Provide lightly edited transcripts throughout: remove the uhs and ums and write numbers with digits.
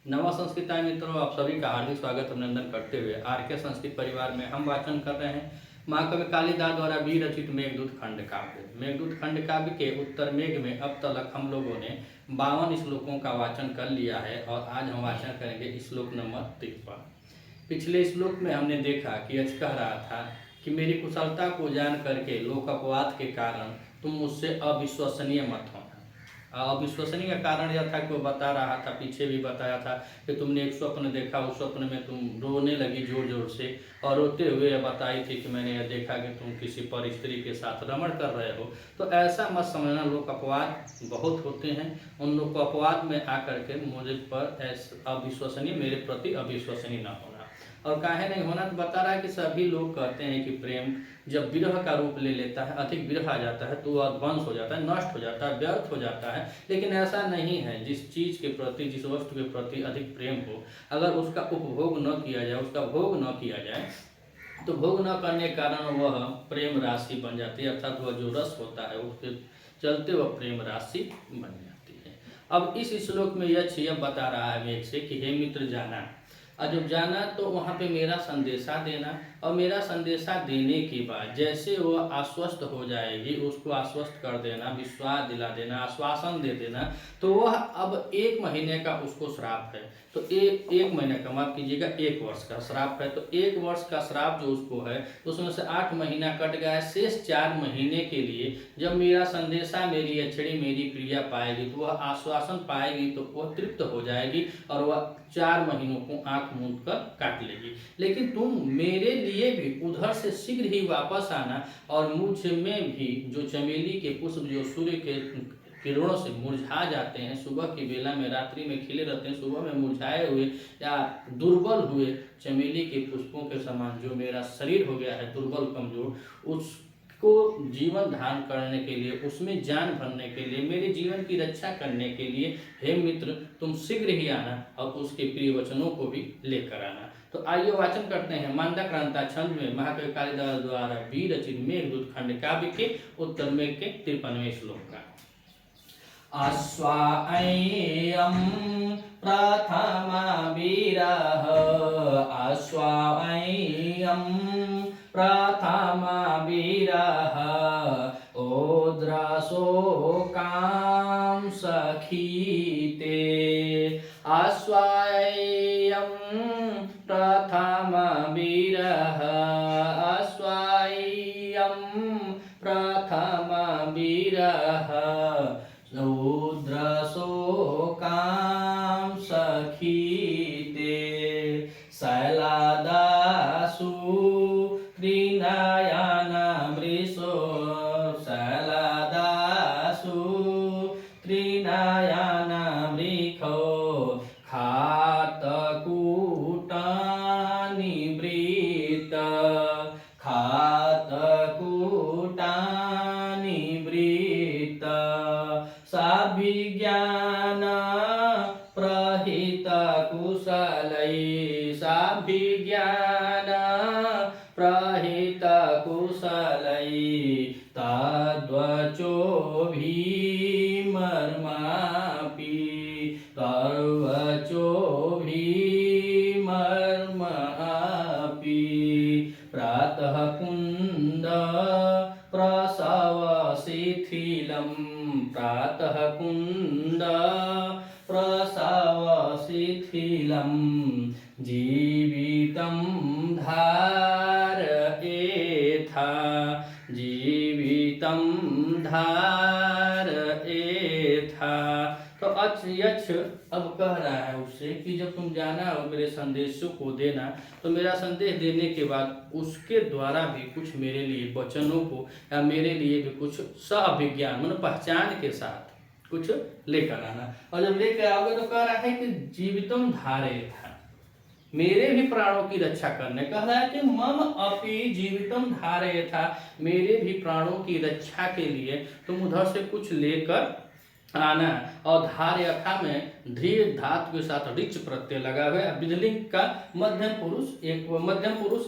नवा संस्कृताय मित्रों, आप सभी का हार्दिक स्वागत अभिनंदन करते हुए आर के संस्कृत परिवार में हम वाचन कर रहे हैं महाकवि कालिदास द्वारा भी रचित मेघदूत खंड काव्य। मेघदूत खंड काव्य के उत्तर मेघ में अब तक हम लोगों ने 52 श्लोकों का वाचन कर लिया है और आज हम वाचन करेंगे श्लोक नंबर 53। पिछले श्लोक में हमने देखा कि यक्ष कह रहा था कि मेरी कुशलता को जान करके लोक अपवाद के कारण तुम मुझसे अविश्वसनीय मत होना। अविश्वसनीय का कारण यह था कि वो बता रहा था, पीछे भी बताया था कि तुमने एक स्वप्न देखा, उस स्वप्न में तुम रोने लगी जोर जोर से और रोते हुए यह बताई थी कि मैंने यह देखा कि तुम किसी पर स्त्री के साथ रमण कर रहे हो। तो ऐसा मत समझना, लोक अपवाद बहुत होते हैं। उन लोक अपवाद में आकर के मुझे पर अविश्वसनीय, मेरे प्रति अविश्वसनीय न होना। और काहे नहीं होना, तो बता रहा है कि सभी लोग कहते हैं कि प्रेम जब विरह का रूप ले लेता है, अधिक विरह आ जाता है तो वह ध्वंस हो जाता है, नष्ट हो जाता है, व्यर्थ हो जाता है। लेकिन ऐसा नहीं है। जिस चीज़ के प्रति, जिस वस्तु के प्रति अधिक प्रेम हो, अगर उसका उपभोग न किया जाए, उसका भोग न किया जाए, तो भोग न करने के कारण वह प्रेम राशि बन जाती है, अर्थात वह जो रस होता है उसके चलते वह प्रेम राशि बन जाती है। अब इस श्लोक में यक्ष यह बता रहा है मेघ से कि हे मित्र जाना, और जब जाना तो वहाँ पे मेरा संदेशा देना, और मेरा संदेशा देने के बाद जैसे वो आश्वस्त हो जाएगी, उसको आश्वस्त कर देना, विश्वास दिला देना, आश्वासन दे देना। तो वह अब 1 महीने का उसको श्राप है, तो एक महीने का, माफ कीजिएगा, 1 वर्ष का श्राप है। तो 1 वर्ष का श्राप जो उसको है, उसमें से 8 महीना कट गया है। शेष 4 महीने के लिए जब मेरा संदेशा, मेरी अछड़ी, मेरी प्रिया पाएगी तो वह आश्वासन पाएगी, तो वह तृप्त हो जाएगी और वह 4 महीनों को आंख मूंद कर काट लेगी। लेकिन तुम मेरे लिए भी उधर से शीघ्र ही वापस आना, और मुझ में भी जो चमेली के पुष्प जो सूर्य के किरणों से मुरझा जाते हैं, सुबह की बेला में, रात्रि में खिले रहते हैं, सुबह में मुरझाए हुए या दुर्बल हुए चमेली के पुष्पों के समान जो मेरा शरीर हो गया है दुर्बल कमजोर, उसको जीवन धारण करने के लिए, उसमें जान भरने के लिए, मेरे जीवन की रक्षा करने के लिए हे मित्र तुम शीघ्र ही आना और उसके प्रिय वचनों को भी लेकर आना। तो आइए वाचन करते हैं मंदाक्रांता छंद में महाकवि कालिदास द्वारा भी रचित मेघदूत खंड काव्य के उत्तर मेघ के 53वें श्लोक का। अश्वायं प्रथमा विरह, अश्वायं प्रथमा विरह, ओद्रशोकां सखीते। अश्वायं प्रथमा विरह, अश्वायं प्रथमा विरह, रौद्रशोकां सखीते। शैलादासु त्रिनयनमृषो, शैलादासु त्रिनयनमृखो, खातकूटानिवृत्त, खातकूटानिवृत्त। साभिज्ञान प्रहित कुशलै, साभिज्ञान प्रहित कुशलै, तद्वचोभिमर्मापि, तद्वचोभिमर्मापि। प्रातः कुन्द प्रसव शिथिलं, प्रातः कुन्द प्रसव शिथिलं, जीवितं धारयेथा, जीवितं धारयेथा। तो यक्ष अब कह रहा है उससे कि जब तुम जाना और मेरे संदेशों को देना, तो मेरा संदेश देने के बाद उसके द्वारा भी कुछ मेरे लिए वचनों को या मेरे लिए भी कुछ सअभिज्ञान मतलब पहचान के साथ कुछ लेकर आना। और जब लेकर आओगे तो कह रहा है कि जीवितम धारयेथा, मेरे भी प्राणों की रक्षा करने, कह रहा है कि मम अपि जीवितम धारयेथा, मेरे भी प्राणों की रक्षा के लिए तुम उधर से कुछ लेकर आना। और धार्यथा में धीर धातु के साथ ऋच प्रत्यय लगा हुआ है, बिजलिंग का मध्यम पुरुष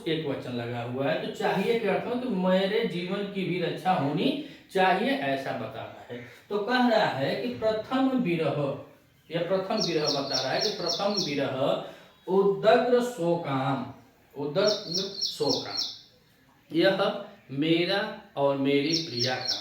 एक वचन लगा हुआ है। तो चाहिए के अर्थ में कि मेरे जीवन की भी रक्षा होनी चाहिए, ऐसा बता रहा है। तो कह रहा है कि प्रथम विरह, यह प्रथम विरह बता रहा है कि प्रथम विरह उदग्र शोकाम, उदग्र शोकाम, यह मेरा और मेरी प्रिया का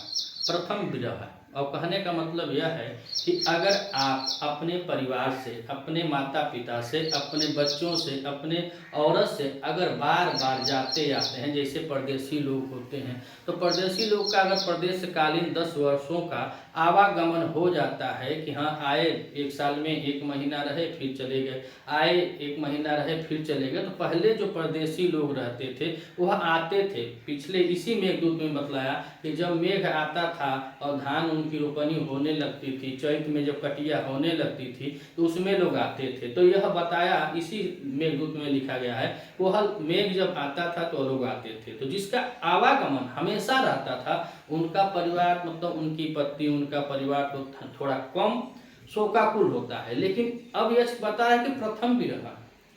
प्रथम विरह है। और कहने का मतलब यह है कि अगर आप अपने परिवार से, अपने माता पिता से, अपने बच्चों से, अपने औरत से अगर बार बार जाते आते हैं, जैसे परदेसी लोग होते हैं, तो परदेसी लोग का अगर प्रदेशकालीन 10 वर्षों का आवागमन हो जाता है कि हाँ आए, 1 साल में 1 महीना रहे फिर चले गए, आए 1 महीना रहे फिर चले गए, तो पहले जो परदेसी लोग रहते थे वह आते थे। पिछले इसी मेघदूत में बतलाया कि जब मेघ आता था और धान उनकी रोपनी होने लगती थी, चैत में जब कटिया होने लगती थी तो उसमें लोग आते थे। तो यह बताया इसी मेघदूत में लिखा गया है, वह मेघ जब आता था तो लोग आते थे, तो जिसका आवागमन हमेशा रहता था उनका परिवार, मतलब उनकी पत्नी, उनका परिवार तो थोड़ा कम शोकाकुल होता है। लेकिन अब यह बता है कि प्रथम विरह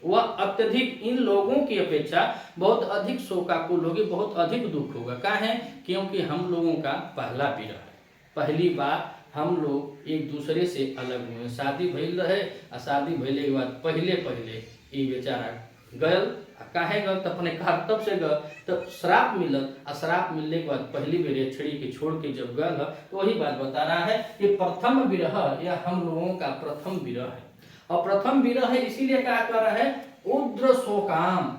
वह अत्यधिक इन लोगों की अपेक्षा बहुत अधिक शोकाकुल होगी, बहुत अधिक दुख होगा। क्या है? क्योंकि हम लोगों का पहला विरह है, पहली बार हम लोग एक दूसरे से अलग हुए, शादी भइल रहे और शादी भइले के बाद पहले पहले ये बेचारा गयल, काहे गल तो अपने कर्तव्य से गल, तो श्राप मिलल, और श्राप मिलने के बाद पहली बेर छड़ी के छोड़ के जब गल, तो वही बात बता रहा है कि प्रथम विरह यह हम लोगों का प्रथम विरह है। और प्रथम विरह है इसीलिए क्या कर रहा है, उग्र शोकाम,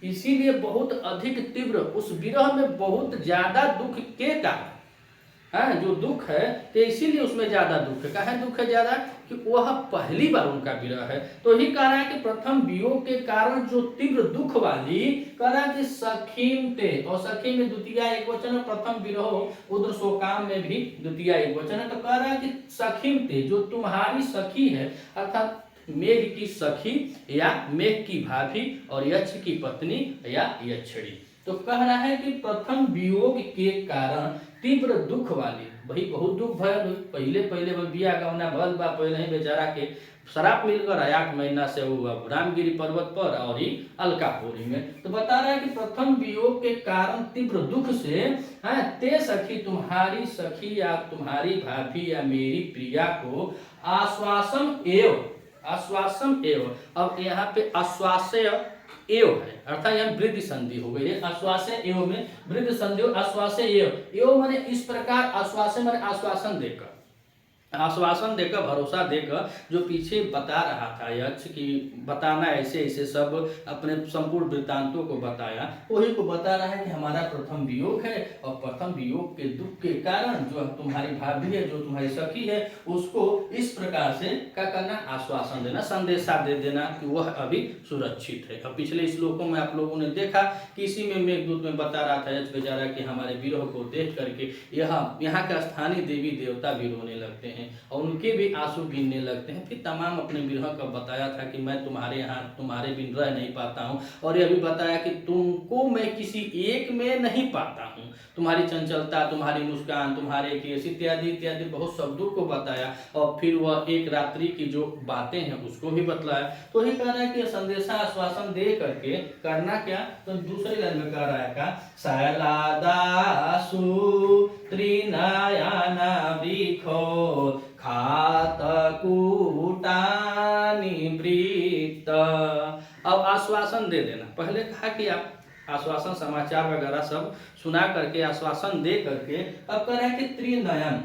इसीलिए बहुत अधिक तीव्र, उस विरह में बहुत ज्यादा दुख के कारण, हाँ जो दुख है तो इसीलिए उसमें ज्यादा दुख है। कहा दुख है ज्यादा कि वह पहली बार उनका विरह है, तो ही कह रहा है कि प्रथम वियोग के कारण जो तीव्र दुख वाली, कह रहा है कि सखीम ते, और सखी में द्वितीय एक वचन है, प्रथम विरह उद्र शोकाम में भी द्वितीय एक वचन है। तो कह रहा है कि सखीम ते, जो तुम्हारी सखी है, अर्थात मेघ की सखी या मेघ की भाभी और यक्ष की पत्नी या यक्षड़ी। तो कह रहा है कि प्रथम वियोग के कारण तीव्र दुख वाली, भाई बहुत दुख भयल, पहले पहले बिया गवना भल बा, पहले ही बेचारा के शराब मिलकर 8 महीना से वो अब रामगिरी पर्वत पर और ही अलकापुरी में। तो बता रहा है कि प्रथम वियोग के कारण तीव्र दुख से, ते सखी तुम्हारी सखी या तुम्हारी भाभी या मेरी प्रिया को आश्वासन एवं, आश्वासन एवं, अब यहाँ पे आश्वास्य एव है, अर्थात यहाँ वृद्धि संधि हो गई है, आश्वासन एवं में वृद्धि संधि हो, आश्वासन एवं, एवं माने इस प्रकार, आश्वासन माने आश्वासन देकर, आश्वासन देकर, भरोसा देकर, जो पीछे बता रहा था यक्ष की बताना ऐसे ऐसे सब अपने संपूर्ण वृत्तांतों को बताया, वही को बता रहा है कि हमारा प्रथम वियोग है, और प्रथम वियोग के दुख के कारण जो तुम्हारी भाभी है, जो तुम्हारी सखी है, उसको इस प्रकार से क्या करना, आश्वासन देना, संदेशा दे देना कि वह अभी सुरक्षित है। अब पिछले श्लोकों में आप लोगों ने देखा कि इसी में मेघदूत में बता रहा था यक्ष बेचारा कि हमारे विरह को देख करके यहाँ का स्थानीय देवी देवता भी रोने लगते हैं और उनके भी आंसू गिरने लगते हैं। फिर तमाम अपने विरह का बताया था कि मैं तुम्हारे यहाँ तुम्हारे बिन रह नहीं पाता हूँ, और यह भी बताया कि तुमको मैं किसी एक में नहीं पाता हूँ, तुम्हारी चंचलता, तुम्हारी मुस्कान, तुम्हारे केस इत्यादि इत्यादि बहुत शब्दों को बताया, और फिर वह एक रात्रि की जो बातें हैं उसको भी बतलाया। तो ही कह रहा है कि संदेशा आश्वासन दे करके करना क्या, तो दूसरे लाइन में कह रहा है का, शैलादासु त्रिनयना वृखो खातकूटानि वृत्त। अब आश्वासन दे देना, पहले कहा कि आप आश्वासन समाचार वगैरह सब सुना करके आश्वासन दे करके, अब कह रहे हैं कि त्रिनयन,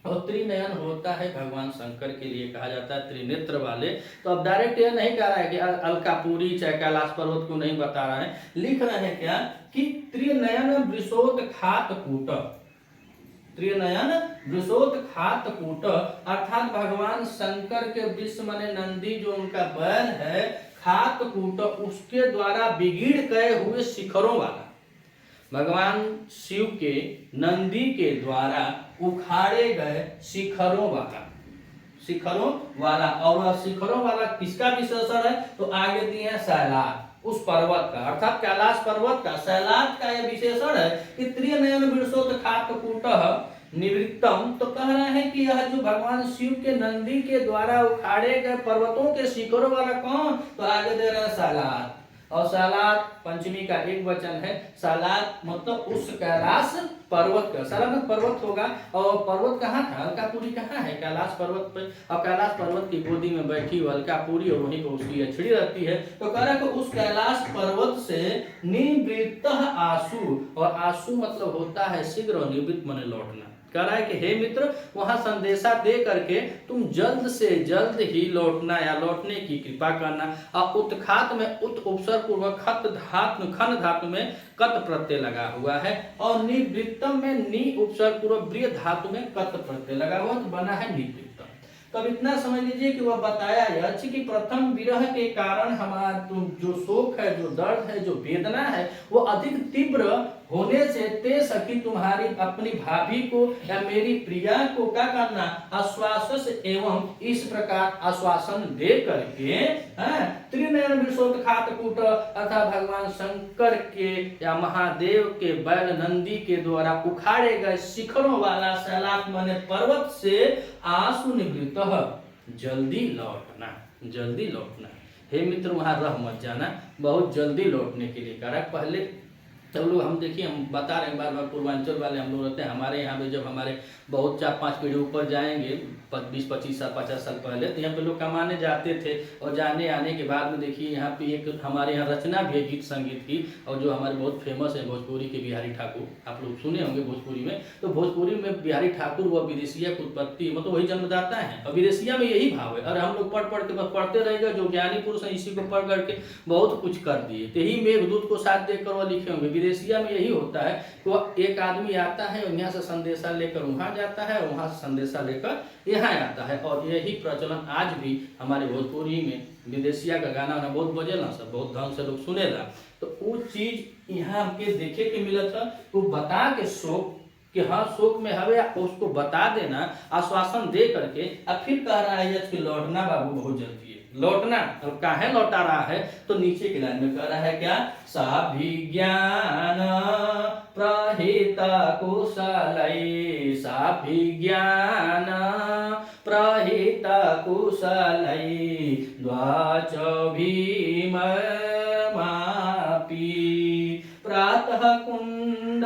और त्रिनयन होता है भगवान शंकर के लिए कहा जाता है त्रिनेत्र वाले। तो अब डायरेक्ट ये नहीं कह रहा है कि अलकापुरी चाहे कैलाश पर्वत को नहीं बता रहा है, लिख रहे हैं क्या कि त्रिनयन वृषोत्खात कूट, त्रिनयन वृषोत्खात अर्थात भगवान शंकर के वृष माने नंदी जो उनका बैल है, खात कूट उसके द्वारा बिगड़ गए हुए शिखरों वाला, भगवान शिव के नंदी के द्वारा उखाड़े गए शिखरों वाला, शिखरों वाला, और वह शिखरों वाला किसका विशेषण है, तो आगे दिए हैं शैलाद, उस पर्वत का, अर्थात कैलाश पर्वत का, शैलाद का यह विशेषण है कि त्रिनयन वृषोत्खात कूटः निवृत्तम। तो कह रहे हैं कि यह जो भगवान शिव के नंदी के द्वारा उखाड़े गए पर्वतों के शिखरों वाला कौन, तो आगे दे रहे हैं शैलाद, और सालात पंचमी का एक वचन है। सालात मतलब उस कैलाश पर्वत का, सालात पर्वत होगा। और पर्वत कहाँ था? अलकापुरी कहाँ है? कैलाश पर्वत पे। और कैलाश पर्वत की गोदी में बैठी वो अलकापुरी और वहीं पर उसकी अछड़ी रहती है। तो कह रहा है कि उस कैलाश पर्वत से निवृत्त आशु, और आशु मतलब होता है शीघ्र, और निवृत्त माने लौटना। कह रहा है कि हे मित्र, वहां संदेशा दे करके तुम जल्द से जल्द ही लौटना या लौटने की कृपा करना। और उत्खात में उत उपसर्ग पूर्वक खत धातु खन धातु में कत प्रत्यय लगा हुआ है, और निवृत्तम में नी उपसर्ग पूर्वक ब्रिय धातु में कत प्रत्यय लगा हुआ, तो बना है निवृत्तम। तो अब इतना समझ लीजिए कि वह बताया यह कि प्रथम विरह के कारण हमारा जो शोक है, जो दर्द है, जो वेदना है, वो अधिक तीव्र होने से ते सखी तुम्हारी अपनी भाभी को या मेरी प्रिया को क्या करना? आश्वास एवं इस प्रकार आश्वासन दे करके त्रिनयन विशोत्खात कूट अर्थात भगवान शंकर के या महादेव के बैल नंदी के द्वारा उखाड़े गए शिखरों वाला सैलाब माने पर्वत से आंसू निवृत्त, जल्दी लौटना, जल्दी लौटना। हे मित्र, वहां रह मत जाना, बहुत जल्दी लौटने के लिए कहा। पहले सब लोग हम देखिए, हम बता रहे हैं बार बार, पूर्वांचल वाले हम लोग रहते हैं। हमारे यहाँ पे जब हमारे बहुत 4-5 पीढ़ी ऊपर जाएंगे, 20-25 साल 50 साल पहले, तो यहाँ पे लोग कमाने जाते थे। और जाने आने के बाद में देखिए यहाँ पे एक हमारे यहाँ रचना भी है गीत संगीत की, और जो हमारे बहुत फेमस है भोजपुरी के बिहारी ठाकुर, आप लोग सुने होंगे भोजपुरी में। तो भोजपुरी में बिहारी ठाकुर व विदेशिया की उत्पत्ति मतलब वही जन्मदाता है, और विदेशिया में यही भाव है। और हम लोग पढ़ पढ़ के बस पढ़ते रहेगा, जो ज्ञानी पुरुष है इसी को पढ़ करके बहुत कुछ कर दिए। तो यही मेघदूत को साथ देकर वह लिखे होंगे। विदेशिया में यही होता है कि वह एक आदमी आता है और यहाँ से संदेशा लेकर वहां जाता है, और वहां से संदेशा लेकर यहाँ आता है। और यही प्रचलन आज भी हमारे भोजपुरी में विदेशिया का गाना ना बहुत बजेला, सब बहुत ढंग से लोग सुनेला। तो वो चीज यहाँ हमके देखे के मिला था, वो बता के शोक कि हाँ शोक में हवे, उसको बता देना, आश्वासन दे करके। अब फिर कह रहा है कि लौटना बाबू बहुत जल्दी है, लौटना। और काहे लौटा रहा है? तो नीचे की लाइन में कह रहा है क्या? साभिज्ञान प्रहित कुशलै, साभिज्ञान प्रहित कुशलै, द्वाच भीम मापी प्रातः कुंड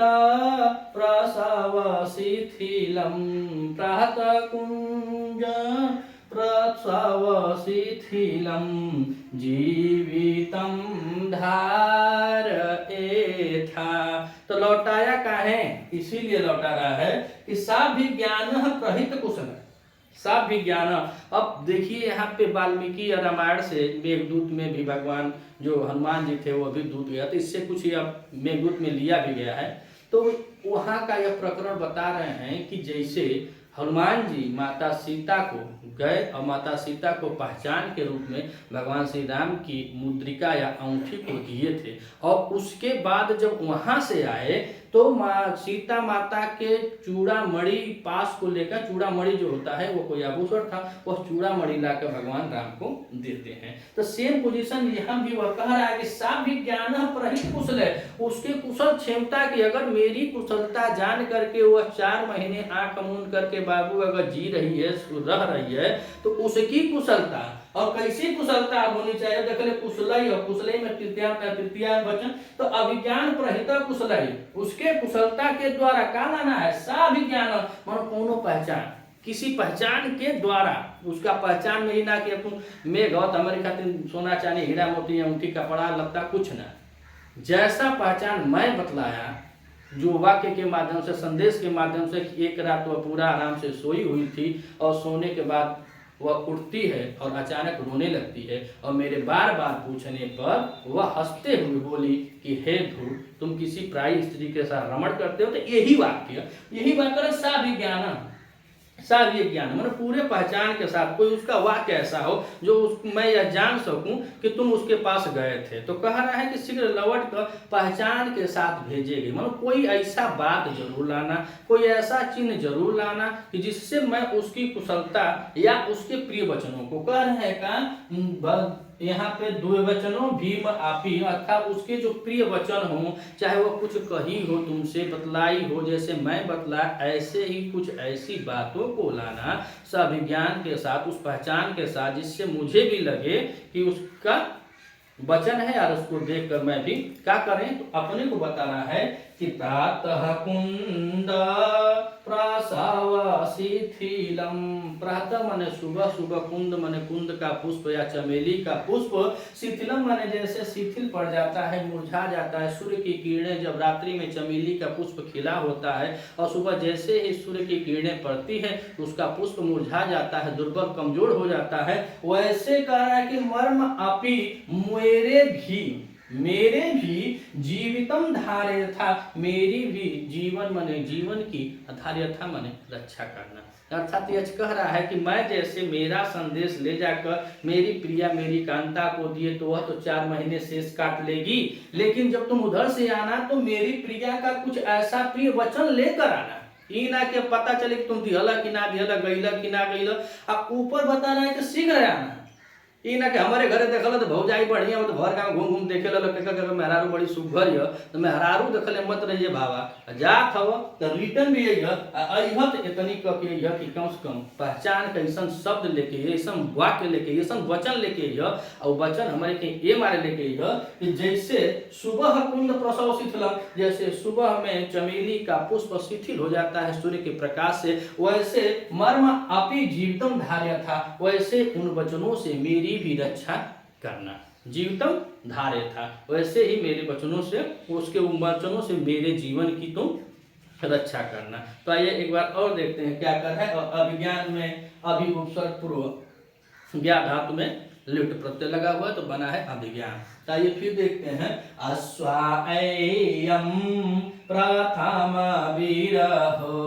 प्रसव शिथिलम, प्रातः कुंज प्रसव शिथिलम, जीवितम धार एथा। तो लौटाया काहे? इसीलिए लौटा रहा है कि साभिज्ञान प्रहित कुशल, साभिज्ञान। अब देखिए यहाँ पे वाल्मीकि रामायण से मेघदूत में भी भगवान जो हनुमान जी थे वो भी दूत गया, तो इससे कुछ अब मेघदूत में लिया भी गया है। तो वहाँ का यह प्रकरण बता रहे हैं कि जैसे हनुमान जी माता सीता को गए और माता सीता को पहचान के रूप में भगवान श्री राम की मुद्रिका या अंगूठी को दिए थे, और उसके बाद जब वहां से आए तो सीता माता के चूड़ामणि पास को लेकर, चूड़ामणि जो होता है वो कोई आभूषण था, वह चूड़ामणि लाकर भगवान राम को देते हैं। तो सेम पोजीशन यहाँ भी वह कह रहा है कि साभिज्ञान प्रहित कुशल है, उसके कुशल क्षमता की अगर मेरी कुशलता जान करके वह 4 महीने आंख मूंद करके बाबू अगर जी रही है, रह रही है, तो उसकी कुशलता और कैसी कुशलता होनी चाहिए? देख ले कुशलई, और कुशलई में तृतीया वचन, तो अभिज्ञान प्रहित कुशलई, उसके कुशलता के द्वारा क्या लाना है? साभिज्ञान मानो कोनो पहचान, किसी पहचान के द्वारा उसका पहचान में ही ना कि तुम मेघ हो तो हमारे खातिर सोना चांदी हीरा मोती अंगूठी कपड़ा लगता कुछ ना, जैसा पहचान मैं बतलाया, जो वाक्य के माध्यम से, संदेश के माध्यम से, एक रात वह पूरा आराम से सोई हुई थी और सोने के बाद वह उठती है और अचानक रोने लगती है, और मेरे बार बार पूछने पर वह हंसते हुए बोली कि हे ध्रुव, तुम किसी प्रायी स्त्री के साथ रमण करते हो। तो यही वाक्य साभिज्ञान, साभिज्ञान मतलब पूरे पहचान के साथ कोई उसका वाक्य ऐसा हो जो मैं यह जान सकूं कि तुम उसके पास गए थे। तो कह रहा है कि शीघ्र लौट कर पहचान के साथ भेजेगी, मतलब कोई ऐसा बात जरूर लाना, कोई ऐसा चिन्ह जरूर लाना कि जिससे मैं उसकी कुशलता या उसके प्रिय वचनों को, कह रहे हैं का यहाँ पे द्विवचनों भीम आपी, अर्थात उसके जो प्रिय वचन हो, चाहे वो कुछ कही हो, तुमसे बतलाई हो, जैसे मैं बतला, ऐसे ही कुछ ऐसी बातों को लाना साभिज्ञान के साथ, उस पहचान के साथ, जिससे मुझे भी लगे कि उसका वचन है यार, उसको देखकर मैं भी क्या करें, तो अपने को बताना है कि प्रातः कुंद प्रासाव शिथिलम। प्रातः माने सुबह, सुबह कुंद माने कुंद का पुष्प या चमेली का पुष्प, शिथिलम माने जैसे शिथिल पड़ जाता है, मुरझा जाता है। सूर्य की किरणें जब रात्रि में चमेली का पुष्प खिला होता है और सुबह जैसे ही सूर्य की किरणें पड़ती है उसका पुष्प मुरझा जाता है, दुर्बल कमजोर हो जाता है, वैसे कह रहा है कि मर्म अपि मेरे भी जीवितम धार्य था, मेरी भी जीवन माने जीवन की धार्य था माने रक्षा करना। अर्थात यह कह रहा है कि मैं जैसे मेरा संदेश ले जाकर मेरी प्रिया मेरी कांता को दिए तो वह तो 4 महीने शेष काट लेगी, लेकिन जब तुम उधर से आना तो मेरी प्रिया का कुछ ऐसा प्रिय वचन लेकर आना, ई ना के पता चले कि तुम दिहला कि ना दिहला, गईला कि ना गईला। अब ऊपर बता रहा है कि शीघ्र आना, ई ना कि हमारे घरे देखल तो भौजाई बढ़िया तो घर गाँव घूम घूम देखे ला मेहरारू बड़ी सुघर है तो मेहरारू देखले मत रहिए भावा, जात हव तो रिटर्न भी अइह तो इतनी कह के कि कम से कम पहचान के ऐसा शब्द लेके ऐसा वाक्य लेके ऐसा वचन लेके और वचन हमारे के ये मारे लेके कि जैसे सुबह कुंद प्रसव शिथिल, जैसे सुबह में चमेली का पुष्प शिथिल हो जाता है सूर्य के प्रकाश से, वैसे मर्म अपि जीवितम धार्य था, वैसे उन वचनों से मेरी भी रक्षा करना। जीवितम धार्य था, वैसे ही मेरे वचनों से, उसके उन वचनों से मेरे जीवन की तुम रक्षा करना। तो आइए एक बार और देखते हैं क्या कर है। अभिज्ञान में अभि उपसर्ग पूर्व ज्ञा धातु में लिट प्रत्यय लगा हुआ है तो बना है अभिज्ञान। तो आइए फिर देखते हैं। अश्वायम प्रथम विरहो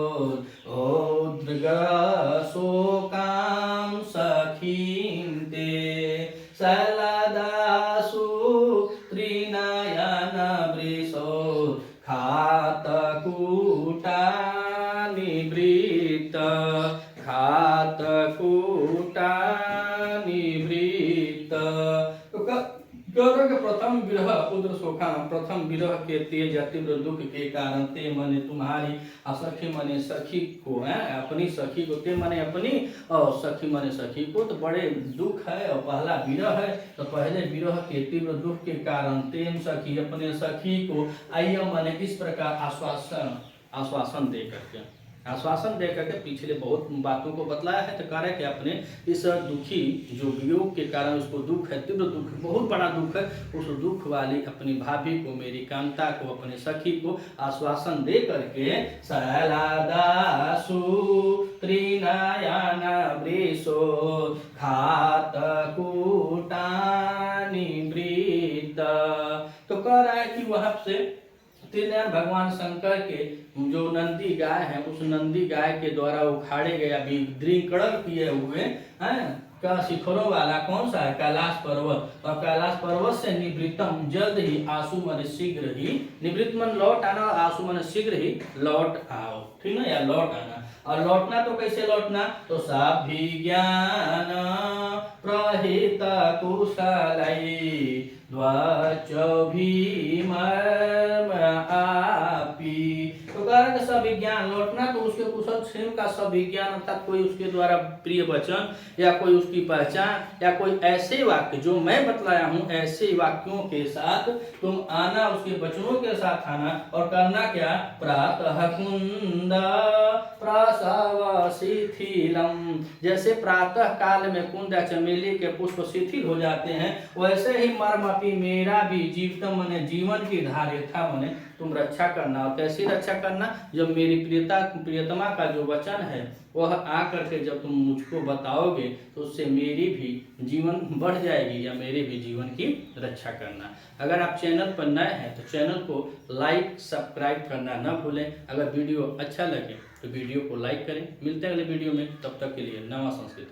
शोकाम सखीन्ते सलदासु त्रिनयन वृषो खातकूटा निवृत्त गौरव के प्रथम विरह उद्र शोका, प्रथम विरह के तेज तीव्र दुख के कारण ते मने तुम्हारी असखी मने सखी को है, अपनी सखी को, ते मने अपनी और सखी मने सखी को, तो बड़े दुख है और पहला विरह है तो पहले विरह के तीव्र दुख के कारण तेम सखी अपने सखी को आइए मने इस प्रकार आश्वासन दे करके, आश्वासन दे करके पिछले बहुत बातों को बतलाया है। तो कह रहे कि अपने इस दुखी जो वियोग के कारण उसको दुख है, तीव्र दुख, बहुत बड़ा दुख है, उस दुख वाली अपनी भाभी को, मेरी कांता को, अपने सखी को आश्वासन दे करके सलादासु त्रिनयन वृषो घातकूटा निवृत्त। तो कह रहा है कि वहां से त्रिनयन भगवान शंकर के जो नंदी गाय है उस नंदी गाय के द्वारा उखाड़े गए अभी दृढ़ किए हुए हैं का शिखरों वाला कौन सा है, कैलाश पर्वत, और कैलाश पर्वत से निवृत्तम जल्द ही आंसू मन शीघ्र ही, निवृत्त मन लौट आना और आंसू मन शीघ्र ही लौट आओ, ठीक ना, या लौट आना। और लौटना तो कैसे लौटना, तो साभिज्ञान प्रहित कुशलै द्वाचभी मर्म आपी। तो कह सविज्ञान लौटना तो उसके कुशल क्षेम का सविज्ञान, अर्थात कोई उसके द्वारा प्रिय वचन या कोई उसकी पहचान या कोई ऐसे वाक्य जो मैं बतलाया हूँ ऐसे वाक्यों के साथ तुम आना, उसके वचनों के साथ आना और करना क्या, प्रातः कुंद प्रसव शिथिलम, जैसे प्रातः काल में कुंद या चमेली के पुष्प शिथिल हो जाते हैं वैसे ही मर्मपि मेरा भी जीवितम मने जीवन की धार्यता मने तुम रक्षा करना। और कैसी रक्षा करना, जब मेरी प्रियतमा का जो वचन है वह आकर के जब तुम मुझको बताओगे तो उससे मेरी भी जीवन बढ़ जाएगी या मेरे भी जीवन की रक्षा करना। अगर आप चैनल पर नए हैं तो चैनल को लाइक सब्सक्राइब करना ना भूलें। अगर वीडियो अच्छा लगे तो वीडियो को लाइक करें। मिलते हैं अगले वीडियो में, तब तक के लिए नमः संस्कृत।